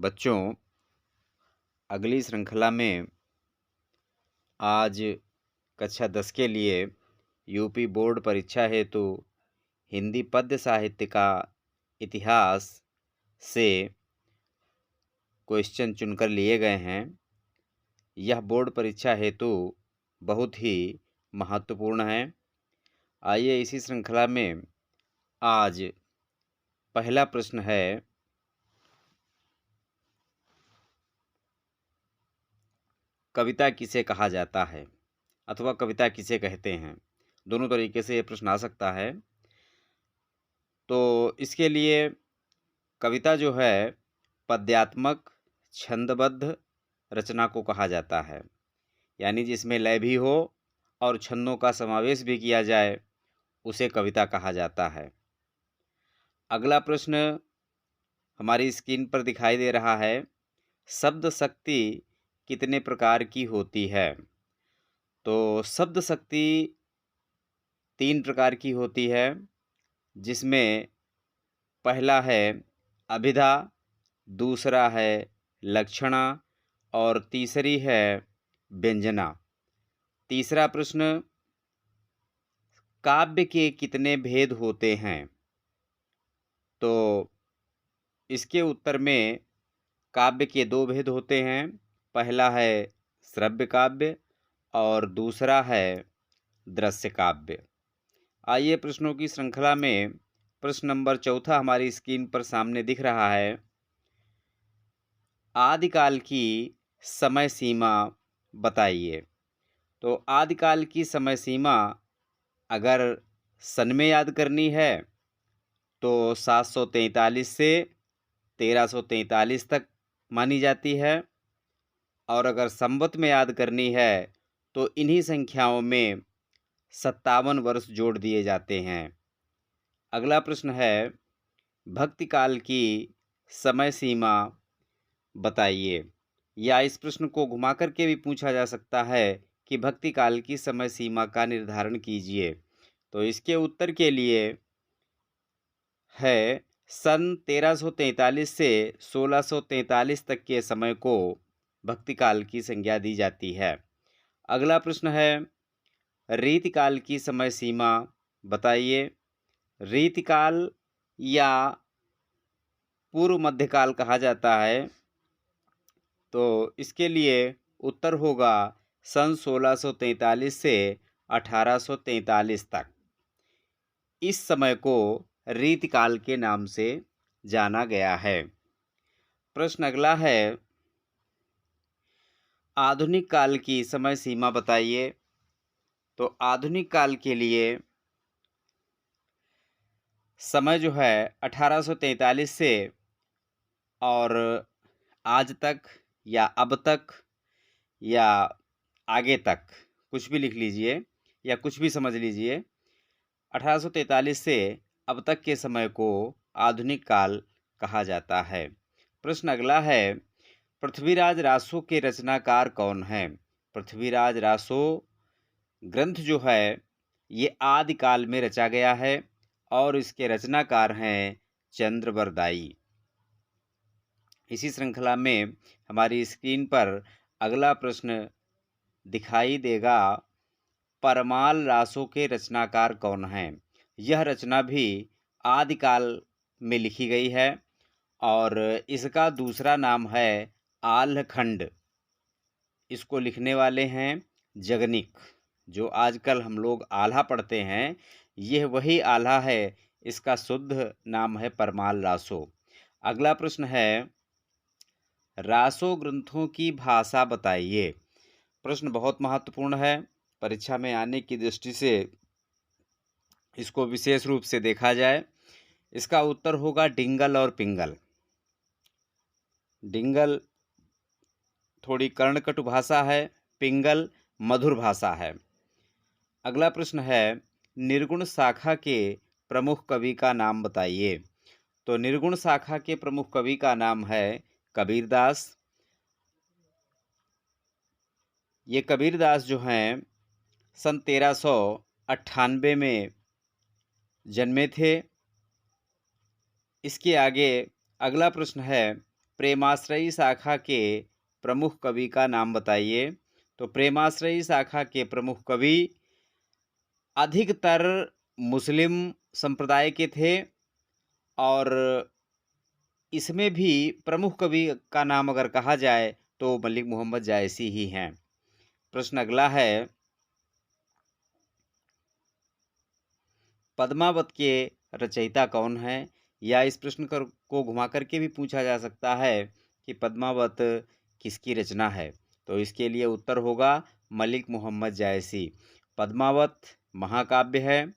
बच्चों, अगली श्रृंखला में आज कक्षा 10 के लिए यूपी बोर्ड परीक्षा हेतु हिंदी पद्य साहित्य का इतिहास से क्वेश्चन चुनकर लिए गए हैं। यह बोर्ड परीक्षा हेतु बहुत ही महत्वपूर्ण है। आइए इसी श्रृंखला में आज पहला प्रश्न है, कविता किसे कहा जाता है अथवा कविता किसे कहते हैं। दोनों तरीके से ये प्रश्न आ सकता है। तो इसके लिए कविता जो है पद्यात्मक छंदबद्ध रचना को कहा जाता है, यानी जिसमें लय भी हो और छंदों का समावेश भी किया जाए उसे कविता कहा जाता है। अगला प्रश्न हमारी स्क्रीन पर दिखाई दे रहा है, शब्द शक्ति कितने प्रकार की होती है। तो शब्द शक्ति 3 प्रकार की होती है, जिसमें पहला है अभिधा, दूसरा है लक्षणा और तीसरी है व्यंजना। तीसरा प्रश्न, काव्य के कितने भेद होते हैं। तो इसके उत्तर में काव्य के 2 भेद होते हैं। पहला है श्रव्य काव्य और दूसरा है दृश्य काव्य। आइए प्रश्नों की श्रृंखला में प्रश्न नंबर 4 हमारी स्क्रीन पर सामने दिख रहा है। आदिकाल की समय सीमा बताइए। तो आदिकाल की समय सीमा अगर सन में याद करनी है तो 743 से 1343 तक मानी जाती है, और अगर संवत में याद करनी है तो इन्हीं संख्याओं में 57 वर्ष जोड़ दिए जाते हैं। अगला प्रश्न है, भक्ति काल की समय सीमा बताइए। या इस प्रश्न को घुमा करके भी पूछा जा सकता है कि भक्ति काल की समय सीमा का निर्धारण कीजिए। तो इसके उत्तर के लिए है सन 1343 से 1643 तक के समय को भक्ति काल की संज्ञा दी जाती है। अगला प्रश्न है, रीतिकाल की समय सीमा बताइए। रीतिकाल या पूर्व मध्यकाल कहा जाता है, तो इसके लिए उत्तर होगा सन 1643 से 1843 तक। इस समय को रीतिकाल के नाम से जाना गया है। प्रश्न अगला है, आधुनिक काल की समय सीमा बताइए। तो आधुनिक काल के लिए समय जो है 1843 से और आज तक या अब तक या आगे तक, कुछ भी लिख लीजिए या कुछ भी समझ लीजिए। 1843 से अब तक के समय को आधुनिक काल कहा जाता है। प्रश्न अगला है, पृथ्वीराज रासो के रचनाकार कौन हैं। पृथ्वीराज रासो ग्रंथ जो है ये आदिकाल में रचा गया है और इसके रचनाकार हैं चंद्रवरदाई। इसी श्रृंखला में हमारी स्क्रीन पर अगला प्रश्न दिखाई देगा, परमाल रासो के रचनाकार कौन हैं। यह रचना भी आदिकाल में लिखी गई है और इसका दूसरा नाम है आल्हखंड। इसको लिखने वाले हैं जगनिक। जो आजकल हम लोग आल्हा पढ़ते हैं, यह वही आल्हा है। इसका शुद्ध नाम है परमाल रासो। अगला प्रश्न है, रासो ग्रंथों की भाषा बताइए। प्रश्न बहुत महत्वपूर्ण है। परीक्षा में आने की दृष्टि से इसको विशेष रूप से देखा जाए। इसका उत्तर होगा डिंगल और पिंगल। डिंगल थोड़ी कर्णकटु भाषा है, पिंगल मधुर भाषा है। अगला प्रश्न है, निर्गुण शाखा के प्रमुख कवि का नाम बताइए। तो निर्गुण शाखा के प्रमुख कवि का नाम है कबीरदास। ये कबीरदास जो हैं सन 1398 में जन्मे थे। इसके आगे अगला प्रश्न है, प्रेमाश्रयी शाखा के प्रमुख कवि का नाम बताइए। तो प्रेमाश्रयी शाखा के प्रमुख कवि अधिकतर मुस्लिम संप्रदाय के थे और इसमें भी प्रमुख कवि का नाम अगर कहा जाए तो मलिक मोहम्मद जायसी ही हैं। प्रश्न अगला है, पद्मावत के रचयिता कौन है? या इस प्रश्न को घुमा करके भी पूछा जा सकता है कि पद्मावत किसकी रचना है? तो इसके लिए उत्तर होगा मलिक मोहम्मद जायसी। पद्मावत महाकाव्य है,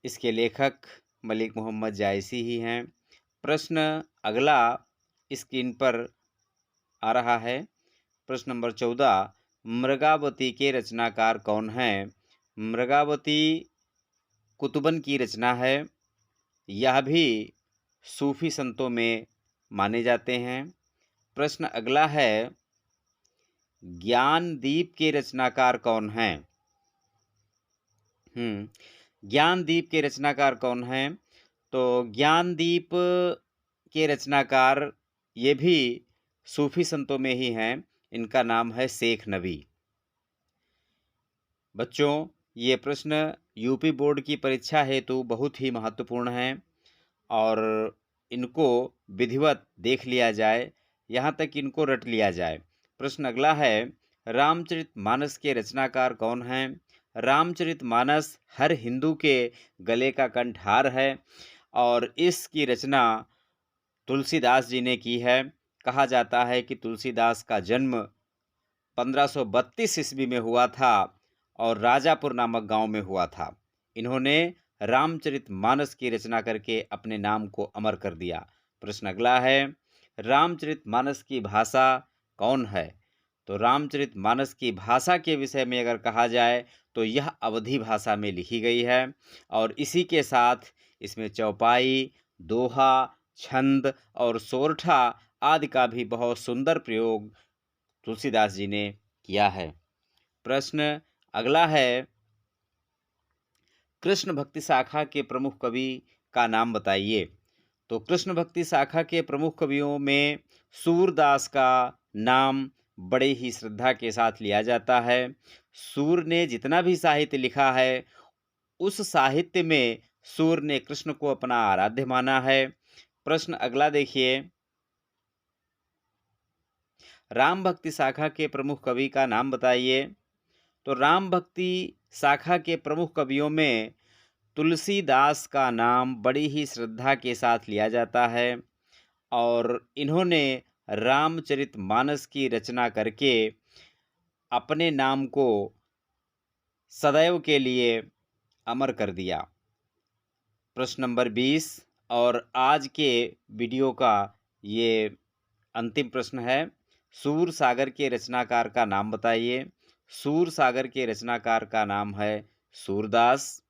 इसके लेखक मलिक मोहम्मद जायसी ही हैं। प्रश्न अगला स्क्रीन पर आ रहा है। प्रश्न नंबर 14, मृगावती के रचनाकार कौन हैं? मृगावती कुतुबन की रचना है। यह भी सूफी संतों में माने जाते हैं। प्रश्न अगला है, ज्ञानदीप के रचनाकार कौन हैं? ज्ञानदीप के रचनाकार कौन हैं? तो ज्ञानदीप के रचनाकार ये भी सूफी संतों में ही हैं। इनका नाम है शेख नबी। बच्चों, ये प्रश्न यूपी बोर्ड की परीक्षा हेतु बहुत ही महत्वपूर्ण हैं और इनको विधिवत देख लिया जाए, यहाँ तक इनको रट लिया जाए। प्रश्न अगला है, रामचरितमानस के रचनाकार कौन हैं? रामचरितमानस हर हिंदू के गले का कंठहार है और इसकी रचना तुलसीदास जी ने की है। कहा जाता है कि तुलसीदास का जन्म 1532 ईस्वी में हुआ था और राजापुर नामक गांव में हुआ था। इन्होंने रामचरितमानस की रचना करके अपने नाम को अमर कर दिया। प्रश्न अगला है, रामचरितमानस की भाषा कौन है? तो रामचरितमानस की भाषा के विषय में अगर कहा जाए तो यह अवधी भाषा में लिखी गई है और इसी के साथ इसमें चौपाई, दोहा, छंद और सोरठा आदि का भी बहुत सुंदर प्रयोग तुलसीदास जी ने किया है। प्रश्न अगला है, कृष्ण भक्ति शाखा के प्रमुख कवि का नाम बताइए। तो कृष्ण भक्ति शाखा के प्रमुख कवियों में सूरदास का नाम बड़े ही श्रद्धा के साथ लिया जाता है। सूर ने जितना भी साहित्य लिखा है उस साहित्य में सूर ने कृष्ण को अपना आराध्य माना है। प्रश्न अगला देखिए, राम भक्ति शाखा के प्रमुख कवि का नाम बताइए। तो राम भक्ति शाखा के प्रमुख कवियों में तुलसीदास का नाम बड़ी ही श्रद्धा के साथ लिया जाता है और इन्होंने रामचरितमानस की रचना करके अपने नाम को सदैव के लिए अमर कर दिया। प्रश्न नंबर 20 और आज के वीडियो का ये अंतिम प्रश्न है, सूर सागर के रचनाकार का नाम बताइए। सूर सागर के रचनाकार का नाम है सूरदास।